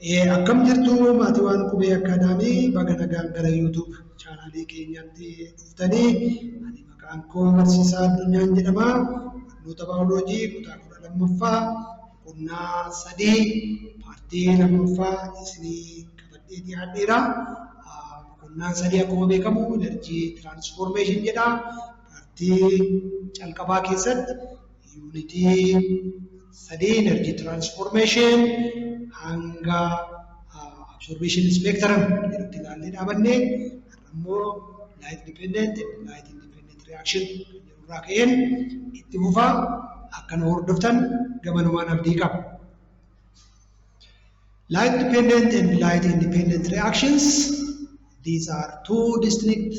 Akkam jirtu maatiiwwan qubee akkaadaamii baga nagaan gara YouTube chaanaalii keenyatti dhuftanii ani maqaan koo barsiisaa Addunyaan jedhama. Barnoota baayoloojii kutaa 12ffaa boqonnaa 3 paartii 2ffaa isinii qabadhee dhiyaadheera. Boqonnaan 3 akkuma beekamu enerjii tiraansfoormeeshin jedha. Paartii calqabaa keessatti yuunitii 3 enerjii tiraansfoormeeshin hanga absorption spectrum jedhutti ilaallee dhaabanne ammoo light dependent light independent reaction jedhurraa ka'een itti fufaa akkana hordoftan gamanumaan abdii qaba. Light dependent and light independent reactions, these are two distinct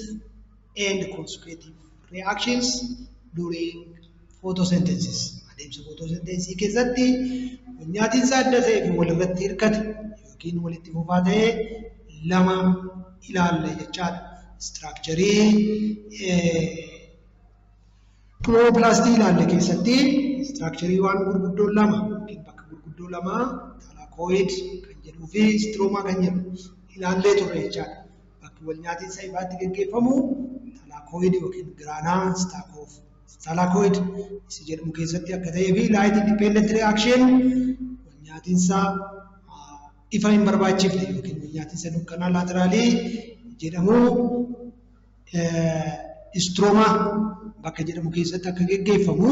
and consecutive reactions during photosynthesis. Adeemsa photosynthesis keessatti bunyaatiin adda ta'ee fi walirratti hirkate yookiin walitti fufaa ta'ee lama ilaalla jechaadha. Structurii chloroplaastii ilaalle keessatti structurii waan gurguddoo lama yookiin bakka gurguddoo lama thalakkoid kan jedhuu fi stroma kan jedhu ilaallee turre jechaadha. Bakki walnyaatiin ifaatti gaggeeffamu thalakkoid yookiin giraanaa staakof thalakkoid isa jedhamu keessatti akka ta'ee fi light independent reaction walnyaatinsa ifa hin barbaachifne yookiin walnyaatinsa dukkanaa laateraalii jedhamu stroma bakka jedhamu keessatti akka gaggeeffamu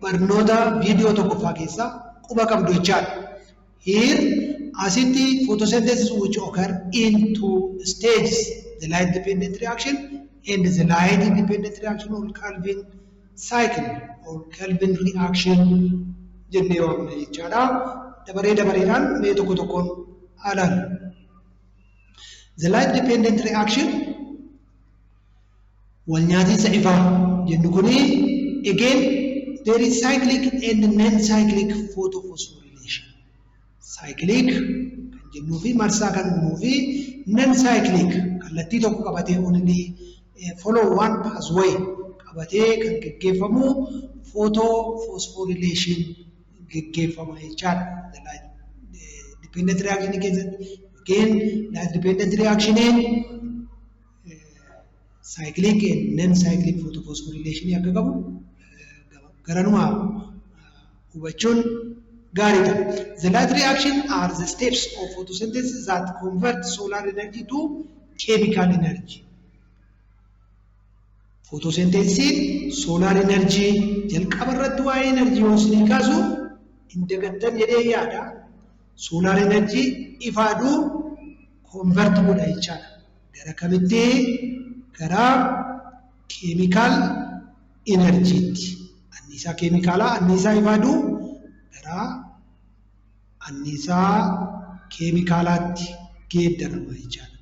barnoota viidiyoo tokkoffaa keessaa quba qabdu jechaadha. Here asitti photosynthesis which occur in two stages, the light dependent reaction and the light independent reaction or Calvin cycle or Calvin reaction jennee waamna jechaadha. Dabareedhaan mee tokko tokkoon ilaallu. The light dependent reaction walnyaatinsa ifaa jennu kuni again there is cyclic and non-cyclic photophosphorylation. Cyclic kan jennuu fi marsaa kan uumuu fi non-cyclic kallattii tokko qabatee only follow one pathway qabatee kan gaggeeffamu photophosphorylation gaggeeffama jechaadha. The light dependent reaction keessatti again light dependent reaction cyclic and non-cyclic photophosphorylation akka qabu garanuma hubachuun gaariidha. The light reaction are the steps of photosynthesis that convert solar energy to chemical energy. Photosynthesis solar energy jalqaba irratti waa'ee energy hoosni kaasu indagattan jedhee yaada. Solar energy ifaaduu convert godha jechaadha. Gara kamitti gara chemical energy tti. Anniisaa keemikaalaa anniisaa ifaaduu gara anniisaa keemikaalaatti geeddarama jechaadha.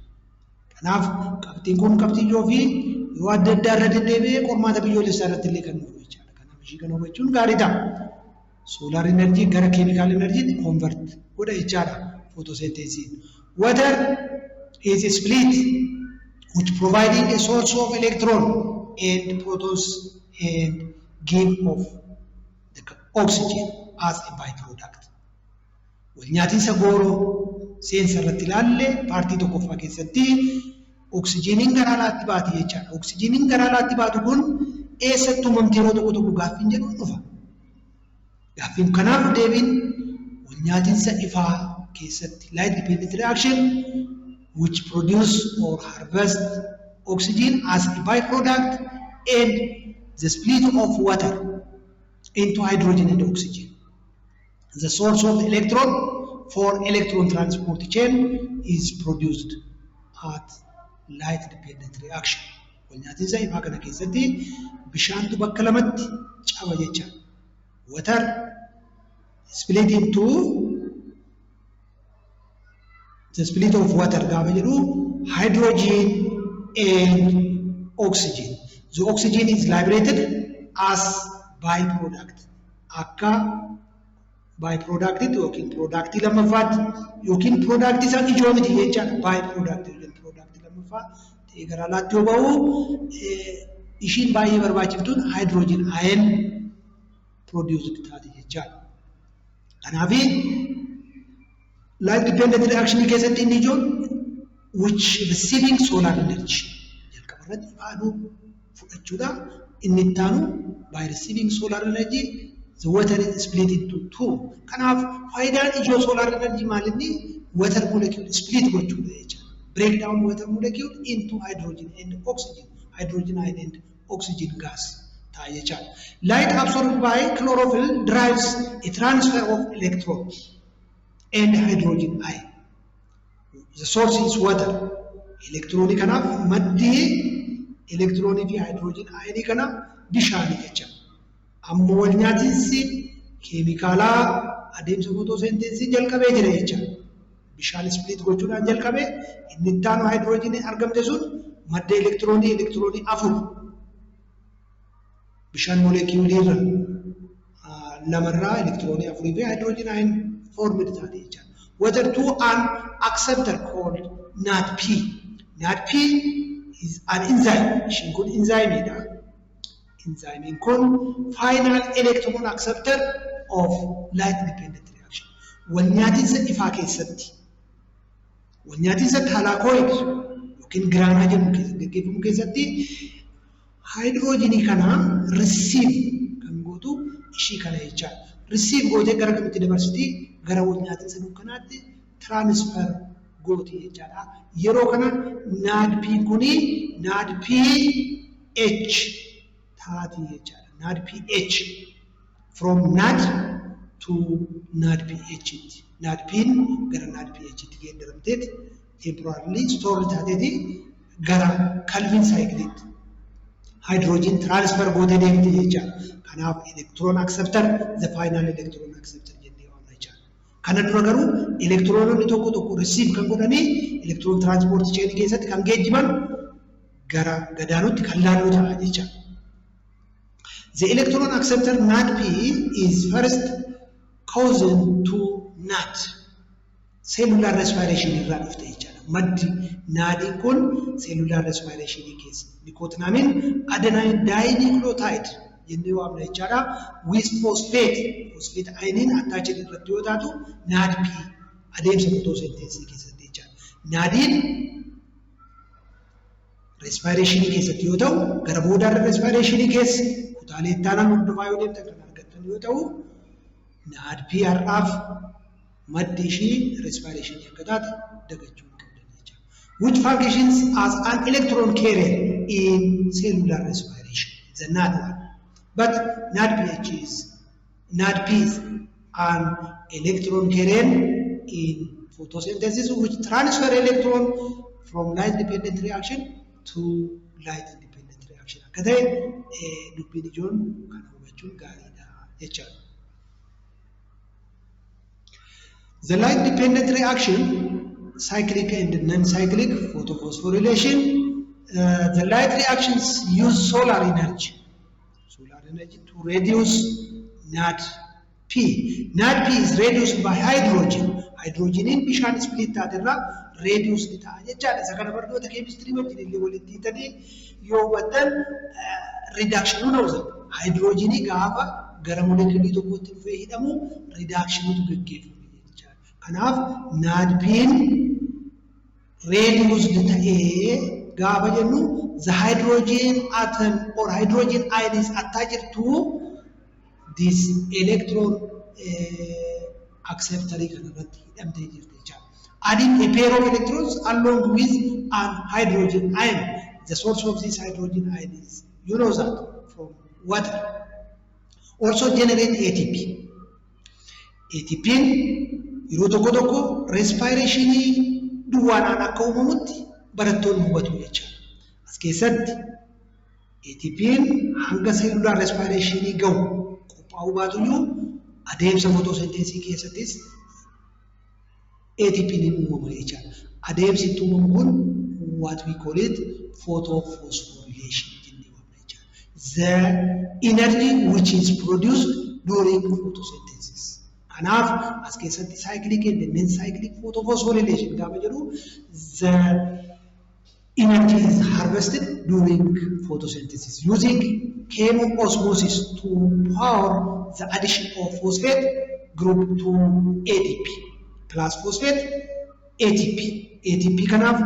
Kanaaf qabxiin kun qabxii ijoo fi yoo adda addaa irra deddeebi'ee qormaata biyyoolessaa irratti illee kan dhufu jechaadha. Kanaaf ishii kana hubachuun gaariidha. Solar energy gara chemical energy convert godha jechaadha photosynthesis. Water is split which providing a source of electron and protons and give off the oxygen as a byproduct. Walnyaatinsa gooroo seensa irratti ilaalle paartii tokkoffaa keessatti oksijiniin gara alaatti baati jechaadha. Oksijiniin gara alaatti baatu kun eessattuu uumamti yeroo tokko tokko gaaffiin jedhu dhufa. Gaaffiin kanaaf deebiin walnyaatinsa ifaa keessatti light dependent reaction which produce or harvest oxygen as a byproduct and the split of water into hydrogen and oxygen. The source of electron for electron transport chain is produced at light dependent reaction. Walnyaatinsa ifaa kana keessatti bishaantu bakka lamatti caba jecha. Water split into the split of water gaafa jedhu hydrogen and oxygen. The oxygen is liberated as byproduct. Akka byproduct yookiin productii lammaffaatti yookiin productii isaa ijoo miti jechaadha. Byproduct yookiin productii lammaffaa ta'ee gara alaatti yoo ba'u ishiin baay'ee barbaachiftuun hydrogen ion produced taate jechaadha. Kanaaf light dependent reaction keessatti inni ijoon which receiving solar energy jalqabarratti faaduu fudhachuudha inni ittaanu by receiving solar energy the water is split into two kanaaf faayidaan ijoo solar energy maalinni water molecule split gochuudha jechuudha break down water molecule into hydrogen and oxygen hydrogen ion and oxygen gas light absorbed by chlorophyll drives a transfer of electrons and hydrogen ion. The source is water. Electronic kanaf maddi electronic fi hydrogen ion kanaf bishaani jecha. Ammo wal nyaatinsi keemikaala adeemsa photosynthesis jalqabee jira jecha. Bishaan split gochuudhaan jalqabee inni ittaanu hydrogen argamte sun madda electronic afur bishaan molecule irra lamarraa electronic afur fi hydrogen ion formed taate jecha. Water to an acceptor called NADP. NADP is an enzyme. Shin kun enzyme da. Enzyme kun final electron acceptor of light dependent reaction. Wanyaatiin sa ifaa keessatti. Wanyaatiin sa thalaakoid yookiin giraanaa jedhamu keessatti gaggeeffamu keessatti hydrogen kana receive kan gootu ishii kana jecha. Receive gootee gara kamitti dabarsiti gara wanyaatiin sa dukkanaatti transfer gooti jechaadha. Yeroo kana NADP kuni NADP H taati jechaadha. NADP H from NAD to NADP H. NADP gara NADP H tti geeddaramteet temporarily stored taateti gara Calvin cycle hydrogen transfer gootee deemti jechaadha. Kanaaf electron acceptor the final electron acceptor jennee waamna jechaadha. Kana dura garuu electrononni tokko tokko receive kan godhanii electron transport chain keessatti kan geejjiban gara gadaanutti kan laalluu ta'a jechaadha. The electron acceptor NADP is first cousin to NAD cellular respiration irraa dhufte jechaadha. Maddi NAD kun cellular respiration keessa nicotinamine adenine dinucleotide jennee waamna jechaadha. With phosphate ioniin attached irratti yoo taatu NADP adeemsa photosynthesis keessatti jechaadha. NADin respiration keessatti yoo ta'u gara boodaarra respiration keessa kutaalee ittaanaan hordofaa yoo deemtan kan argattan yoo ta'u NADP har'aaf maddi ishii respiration akka taate dagachuu hin qabdan jechaadha. Which functions as an electron carrier in cellular respiration, the NAD one. But NADPH is an electron carrier in photosynthesis which transfer electron from light dependent reaction to light independent reaction. Akka ta'e dubbiin ijoon kana hubachuun gaariidha jechaadha. The light dependent reaction, cyclic and non-cyclic photophosphorylation, the light reactions use solar energy to reduce NADP. NADP is reduced by hydrogen. Hydrogen in bishaan split taatera reduce ni ta'a jechaadha. Isa kana barnoota chemistry wajjin illee walitti hiitanii yoo hubattan reduction ta'uusa. Hydrogen gaafa gara molecular tokkotti dhufee hidhamu reduction tu gaggeeffamu jechaadha. Kanaaf NADP'n reduced ta'ee gaafa jennu the hydrogen atom or hydrogen ion is attached to this electron acceptor kanarratti hidhamtee jirti jechaadha. Adding a pair of electrons along with an hydrogen ion. The source of this hydrogen ion is, you know that, from water. Also generate ATP. ATP yeroo tokko tokko respiration duwwaadhaan akka uumamutti barattoonni hubatu jechaadha. As keessatti ATP'n hanga cellular respiration gahu qophaa'uu baatuyyuu adeemsa photosynthesis keessattis ATP'n uumama jechaadha. Adeemsi itti uumamu kun what we call it photophosphorylation jennee waamna jechaadha. The energy which is produced during photosynthesis. Kanaaf as keessatti cyclic and non-cyclic photophosphorylation gaafa jedhu the energy is harvested during photosynthesis using chemoosmosis to power the addition of phosphate group to ADP. plus phosphate ATP. ATP kanaaf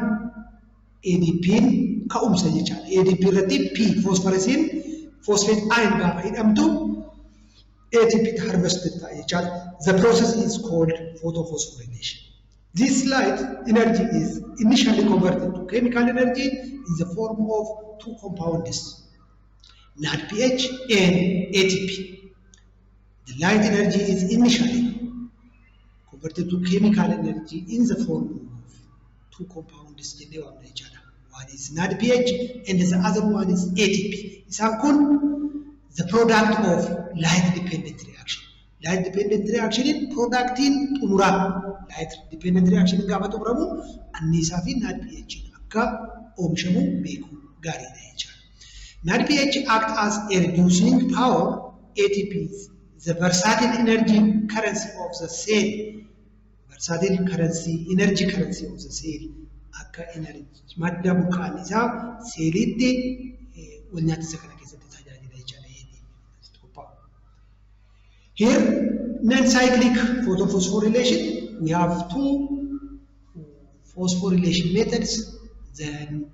ADP'n ka'umsa jechaadha. ADP irratti P phosphorus'n phosphate ion gaafa hidhamtu ATP harvested ta'a jechaadha. The process is called photophosphorylation. This light energy is initially converted to chemical energy in the form of two compounds, NADPH and ATP. The light energy is initially converted to chemical energy in the form of two compounds. One is NADPH and the other one is ATP. The product of light-dependent reaction. Light-dependent reaction is product in umra. Light-dependent reaction is gaafa xumuramu anniisaa fi NADPH akka oomishamu beeku gaariidha jechuudha. NADPH acts as a reducing power. ATP is the versatile energy currency of the cell. Versatile energy currency of the cell. Akka energy madda bukaan isaa seeliitti walnyaatisa kana keessatti tajaajila jechuudha. Here, non-cyclic photophosphorylation, we have two phosphorylation methods, the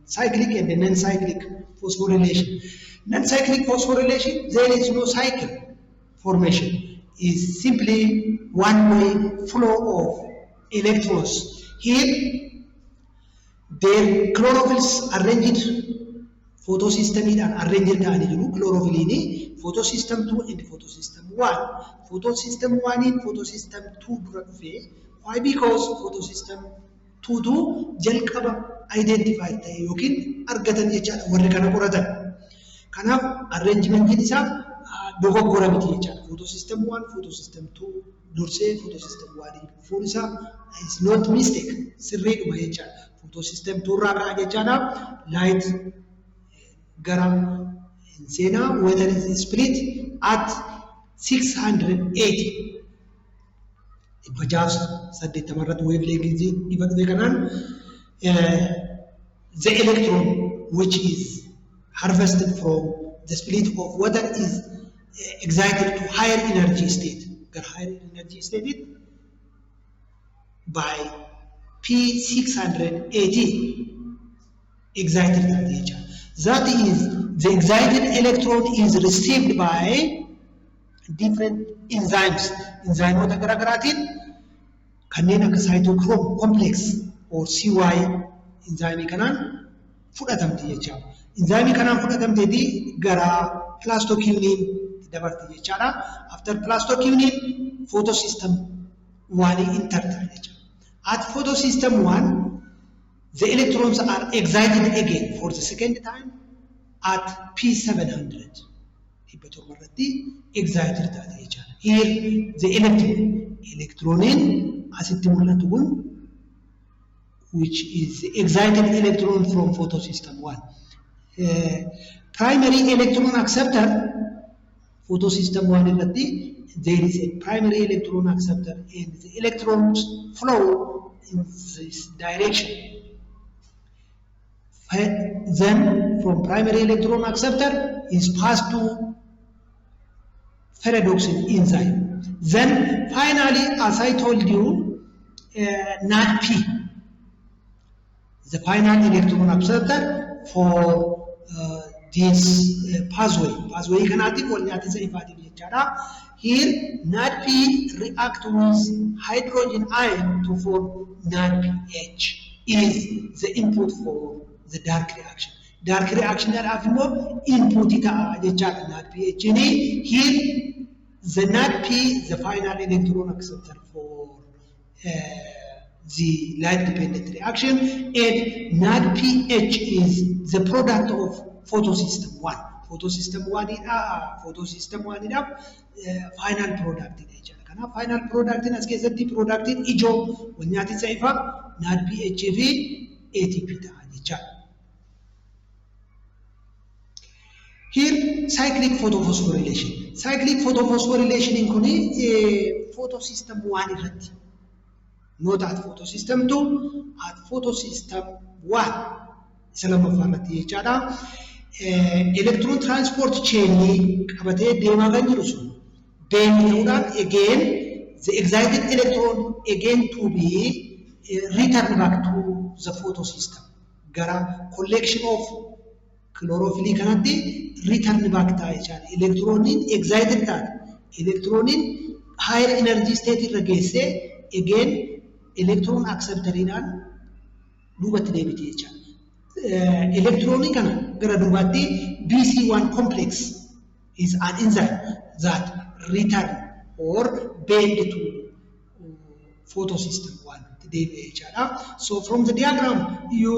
cyclic and the non-cyclic phosphorylation. Non-cyclic phosphorylation, there is no cycle formation. Is simply one-way flow of electrons. Here, their chlorophylls arranged photosystem arranged chlorophyll photosystem 2 and photosystem 1. Photosystem 1 and photosystem 2 why? Because photosystem 2 do jalqaba identify ta'e yookiin argatan jechaadha warri kana qoratan. Kanaaf arrangement isa dogoggora miti jechaadha. Photosystem 1, photosystem 2 dursee photosystem 1 fuun isa is not mistake sirriidhuma jechaadha. Photosystem 2 irraa ka'a jechaadha. Light gara sena whether it is split at 680 Bajaj saddetamarat wavelength even the electron which is harvested from the split of water is excited to higher energy state. Higher energy state by P680 excited temperature. That is, the excited electron is received by different enzymes. Enzymes garagaratin kanneen akka cytochrome complex or CY enzyme kanan fudhatamti jechaadha. Enzyme kanan fudhatamteeti gara plastoquinine dabarti jechaadha. After plastoquinine photosystem 1 entered jechaadha. At photosystem 1 the electrons are excited again for the second time at P700. Excited here the electronin which is the excited electron from photosystem 1. Primary electron acceptor photosystem 1 there is a primary electron acceptor and the electrons flow in this direction. Then from primary electron acceptor is passed to ferredoxin enzyme. Then finally, as I told you, NADP, the final electron acceptor for this pathway cannot here NADP react with hydrogen ion to form NADPH is the input for the dark reaction. Dark reaction that have no input NADPH. Here the NADP, the final electron acceptor for the light-dependent reaction, and NADPH is the product of photosystem 1. Photosystem 1 is final product in nature. Final product in as case the product in ijo wanyati saifa NADPH fi ATP ta jecha. Here cyclic photophosphorylation. Cyclic photophosphorylation in kuni photosystem 1 irratti. Not at photosystem 2, at photosystem 1. Salama farati jechaadha. Electron transport chain qabate deema kan jiru sun. Again, the excited electron again to be returned back to the photosystem. Gara collection of chlorophyll kanatti return back ta'a. Electronin excited ta'a. Electronin higher energy state irra geesse again electron acceptoriidhaan duubatti deebite jechaadha. Electronic kana gara duubatti BC1 complex is an enzyme that return or bend to photosystem 1. So from the diagram you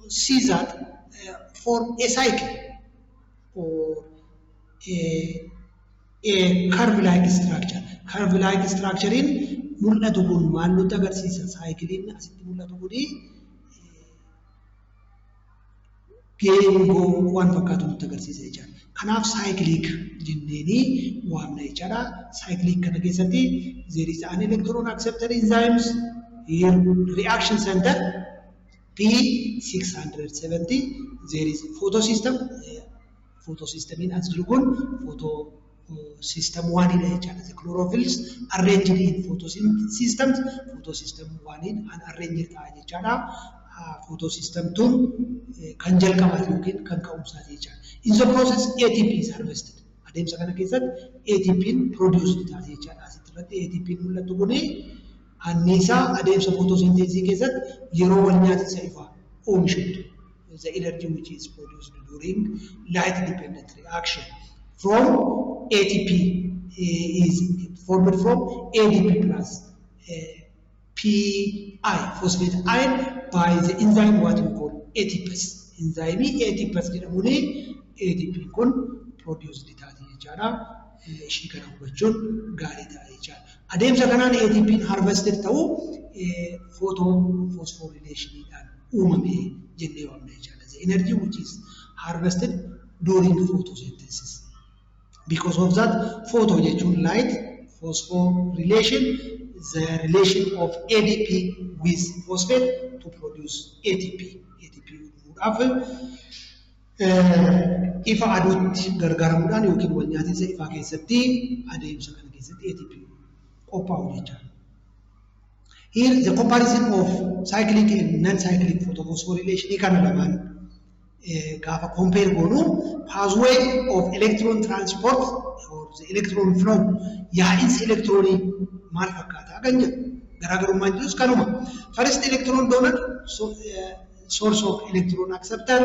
see that for a cycle or a curve-like structure. Curve-like structure in mul'atu kun maal nutti agarsiisa? Saayikiliin asitti mul'atu kuni geengoo waan fakkaatu nutti agarsiisa jechaadha. Kanaaf saayikiliik jenneeni waamna jechaadha. Saayikiliik kana keessatti there is an electron acceptor enzymes here reaction center P670. There is photosystem. Photosystem in as jiru kun photosystem 1 ila jechaadha. The chlorophylls arranged in photosystems. Photosystem 1 in an arranged ta'a jechaadha. Photosystem 2 kan jalqabaati yookiin kan ka'umsaati jechaadha. In the process ATP is harvested. Adeemsa kana keessatti ATP produced ta'a jechaadha. Asirratti ATP mul'atu kuni anniisaa adeemsa photosynthesis keessatti yeroo wal nyaatiinsa ifaa oomishamtu. The energy which is produced during light dependent reaction from ATP is formed from ADP plus PI, phosphate ion, by the enzyme what we call ATPase. Enzyme ATPase jedhamuni ATP kun produced taati jechaadha. Ishii kana hubachuun gaarii ta'a jechaadha. Adeemsa kanaan ATP harvested ta'u photophosphorylation uumame jennee waamna jechaadha. The energy which is harvested during photosynthesis. Because of that, photo jechuun light, phosphorylation, the relation of ADP with phosphate to produce ATP. ATP uumuudhaaf ifa aduutti gargaaramuudhaan yookiin wal nyaatiinsa ifaa keessatti adeemsa kana keessatti ATP qophaa'u jechaadha. Here the comparison of cyclic and non-cyclic photophosphorylation kana lamaan gaafa compare goonu pathway of electron transport or the electron flow yaa'insi electronii maal fakkaata kan jedhu garaagarummaan jirus kanuma. First electron donor source of electron acceptor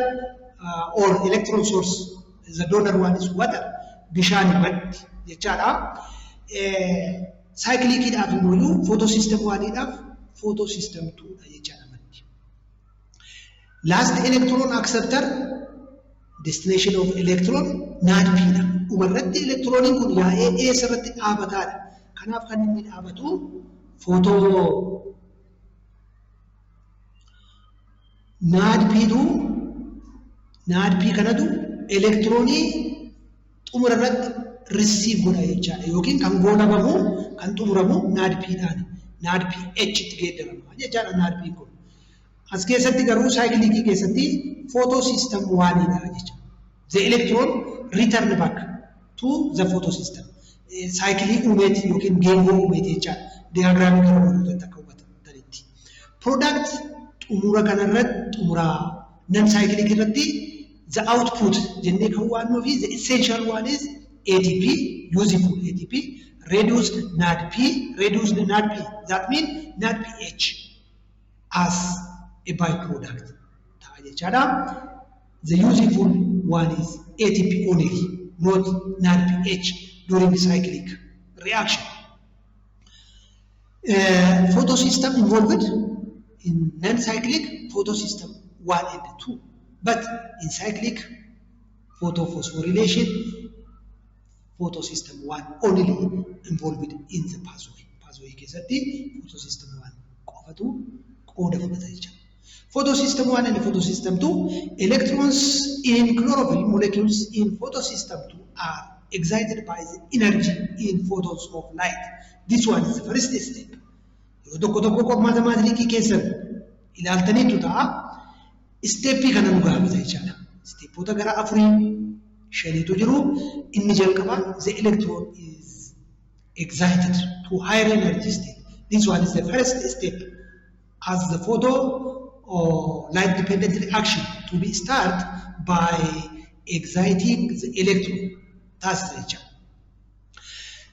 or electron source, the donor one is water, bishaan maddi jechaadha. Cyclic idhaaf immoo photosystem 1 idhaaf photosystem 2 dha jechaadha maddi. Last electron acceptor destination of electron NADP dha. Dhumarratti electroniin kun yaa'ee eessarratti dhaabataadha. Kanaaf kan inni dhaabatu NADP kanatu electronii xumurarratti receive godha jechaadha. Yookiin kan goolabamu kan xumuramu NADP dhaan. NADP H itti geeddarama jechaadha NADP kun. As keessatti garuu saayikiliikii keessatti photosystem 1 dha jechuudha. The electron return back to the photosystem. Cyclic uumeeti yookiin geengoo uumeeti jechaadha. Diagraamii kana hubatuutti akka hubatanitti. Product xumura kanarratti xumura non-cyclic irratti the output jennee kan waannoo fi the essential one is ATP, useful ATP, reduced NADP. That means NADPH as a byproduct. The useful one is ATP only, not NADPH during cyclic reaction. Photosystem involved in non-cyclic photosystem 1 and 2, but in cyclic photophosphorylation photosystem 1 only involved in the pathway. Pathway keessatti photosystem 1 qofatu qooda fudhata jechuudha. Photosystem 1 and photosystem 2, electrons in chlorophyll molecules in photosystem 2 are excited by the energy in photons of light. This one is the first step. Yoo tokko qormaata maatirikii keessan ilaaltaniitu ta'a steppii kana nu gaafata jechaadha. Steppoota gara 4 5tu jiru. Inni jalqaba the electron is excited to higher energy state. This one is the first step as the photo or light dependent reaction to be started by exciting the electron. That's the nature.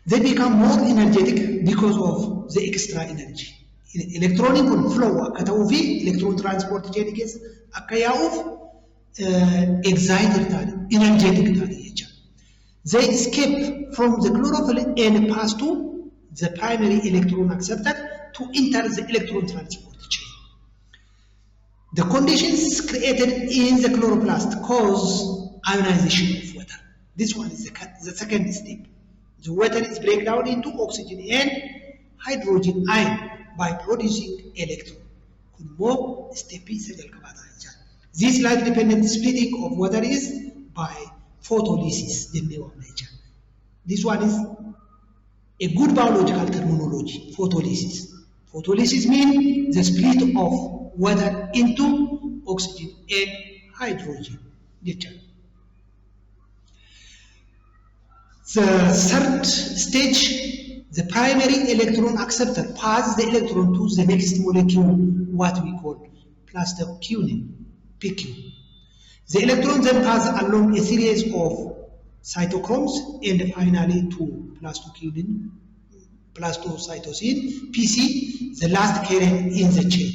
They become more energetic because of the extra energy. Electronic flow akkata'uu fi electron transport chain keessa akka yaa'uuf excited taate, energetic taate jecha. They escape from the chlorophyll and pass to the primary electron acceptor to enter the electron transport chain. The conditions created in the chloroplast cause ionization of water. This one is the second step. The water is break down into oxygen and hydrogen ion by producing electron. This light dependent splitting of water is by photolysis. This one is a good biological terminology, photolysis. Photolysis means the split of water into oxygen and hydrogen. The third stage, the primary electron acceptor passes the electron to the next molecule, what we call plastoquinone, PQ. The electron then passes along a series of cytochromes and finally to plastocytosine, PC, the last carrier in the chain.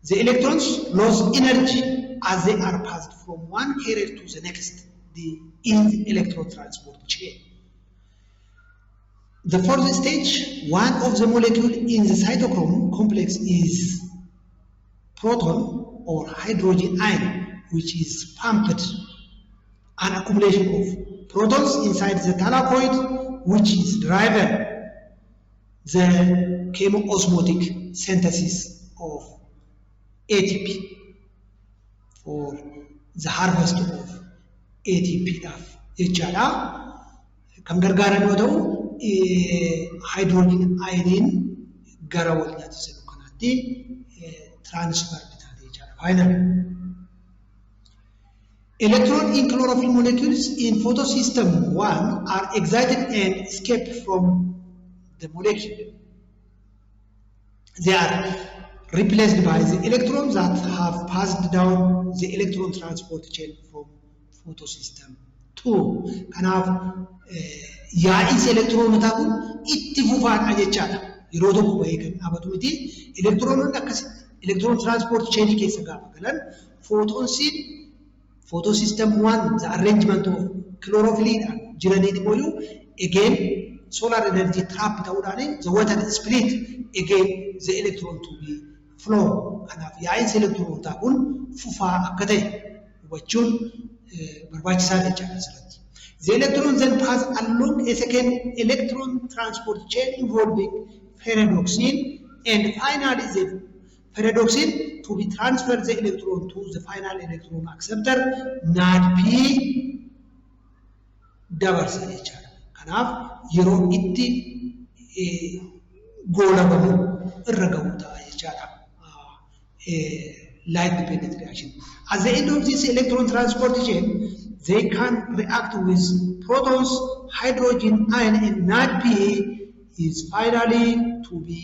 The electrons lose energy as they are passed from one carrier to the next in the electron transport chain. The fourth stage, one of the molecules in the cytochrome complex is proton or hydrogen ion, which is pumped, an accumulation of protons inside the thylakoid, which is driven the chemoosmotic synthesis of ATP for the harvest of ATP jechaadha. Kan gargaaran yoo ta'u hydrogen ion gara wal nyaatisu kanaatti transfer taate jechaadha. Finally, electron in chlorophyll molecules in photosystem 1 are excited and escape from the molecule. They are replaced by the electrons that have passed down the electron transport chain from photosystem 2. Kanaaf yaa'insa elektiroonota kun itti fufaadha jechaadha. Yeroo tokko bahee kan dhaabatu miti. Elektiroononni akkasii electron transport chain keessa gaafa galan photosystem 1 the arrangement of chlorophyll jiraniin immoo again solar energy trap ta'uudhaan the water split again the electron to be flow. Kanaaf yaa'insa elektiroonota kun fufaa akka ta'e hubachuun barbaachisaa jechaadha asirratti. The electron then pass along a second electron transport chain involving ferredoxin and finally the ferredoxin to be transferred the electron to the final electron acceptor NADP dabarsa jechaadha. Kanaaf yeroo itti goolabamu irra ga'u ta'a jechaadha. Light dependent reaction. At the end of this electron transport chain, they can react with protons, hydrogen ion, and NADP is finally to be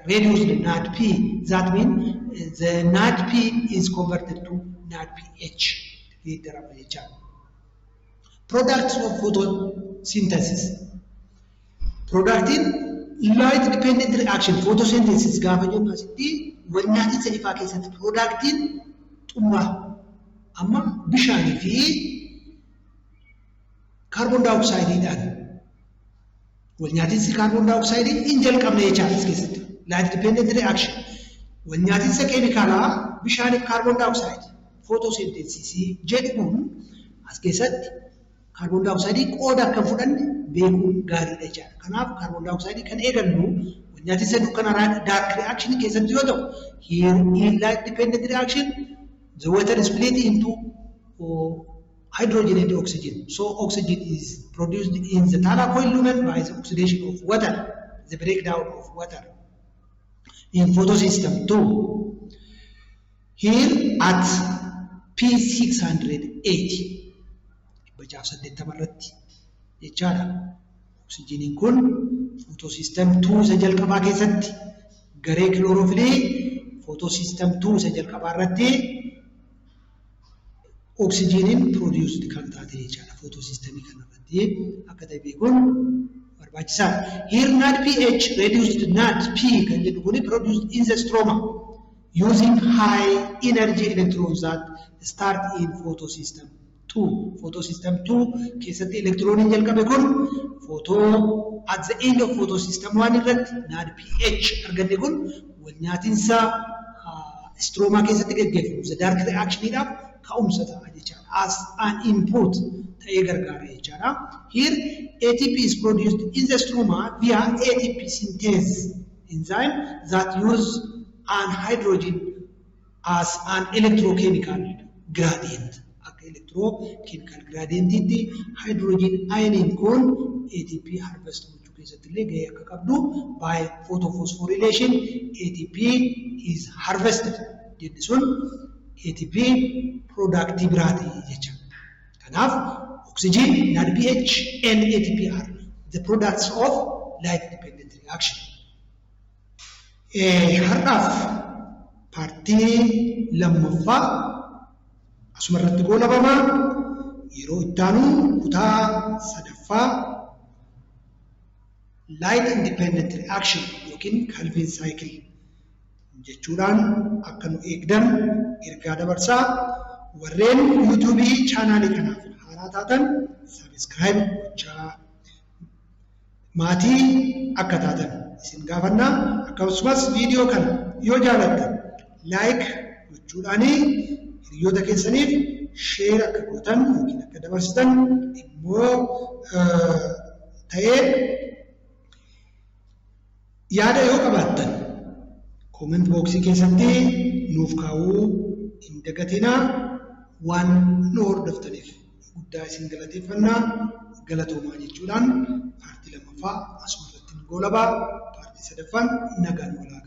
reduced to NADP. That means the NADP is converted to NADPH. Products of photosynthesis. Product in light dependent reaction. Photosynthesis gaafa jennu asitti wanyaatiinsa ifaa keessatti productiin xumura amma bishaanii fi carbon dioxide dhaan wanyaatiinsi carbon dioxide in jalqabne jechaadha as keessatti light dependent reaction wanyaatiinsa keemikaalaa bishaanii carbon dioxide photosynthesis jedhamuun as keessatti carbon dioxide qooda akka fudhanne beekuun gaariidha jechaadha. Kanaaf carbon dioxide kan eegallu wanyaatiinsa dukkanaa dark reaction keessatti yoo ta'u here in light dependent reaction the water is split into hydrogen and oxygen. So oxygen is produced in the thylakoid lumen by the oxidation of water, the breakdown of water in photosystem 2. Here at P680, jechaadha oksijiniin kun footosystem 2 isa jalqabaa keessatti garee chlorophyll photosystem 2 isa jalqabaa irratti oksijiniin produced kan taate jechaadha photosystem kanarratti akka ta'e beekuun barbaachisaadha. Here NADPH reduced NADP kan jedhu kun produced in the stroma using high energy electrons that start in photosystem 2. Photosystem 2 keessatti elektirooniin jalqabe kun at the end of photosystem 1 irratti NADPH arganne kun wal nyaatinsa stroma keessatti gaggeeffamu the dark reactionidhaaf ka'umsa ta'a jechaadha. As an input ta'ee gargaara jechaadha. Here ATP is produced in the stroma via ATP synthase enzyme that use an hydrogen as an electrochemical gradient. Electrochemical gradient the hydrogen ion kun ATP harvest gochuu keessatti illee gahee akka qabdu by photophosphorylation ATP is harvested jedhi sun ATP product biraati jechuudha. Kanaaf oxygen, NADPH and ATP are the products of light dependent reaction. Har'aaf paartii lammaffaa asumarratti goolabamaa yeroo ittaanu kutaa sadaffaa light independent reaction yookiin Calvin cycle jechuudhaan akka nu eegdan ergaa dabarsaa. Warreen YouTube chaanaalii kanaaf haaraa taatan subscribe gochaa maatii akka taatan isin gaafannaa. Akkasumas viidiyoo kana yoo jaalattan like gochuudhaan hiriyoota keessaniif share akka gootan yookiin akka dabarsitan immoo ta'ee yaada yoo qabaattan comment box keessatti nuuf kaa'uu hin dagatinaa. Waan nu hordoftaniif guddaa isin galateeffannaa. Galatoomaa jechuudhaan paartii lammaffaa asumarratti goolabaa paartii sadaffaan nagaan walaa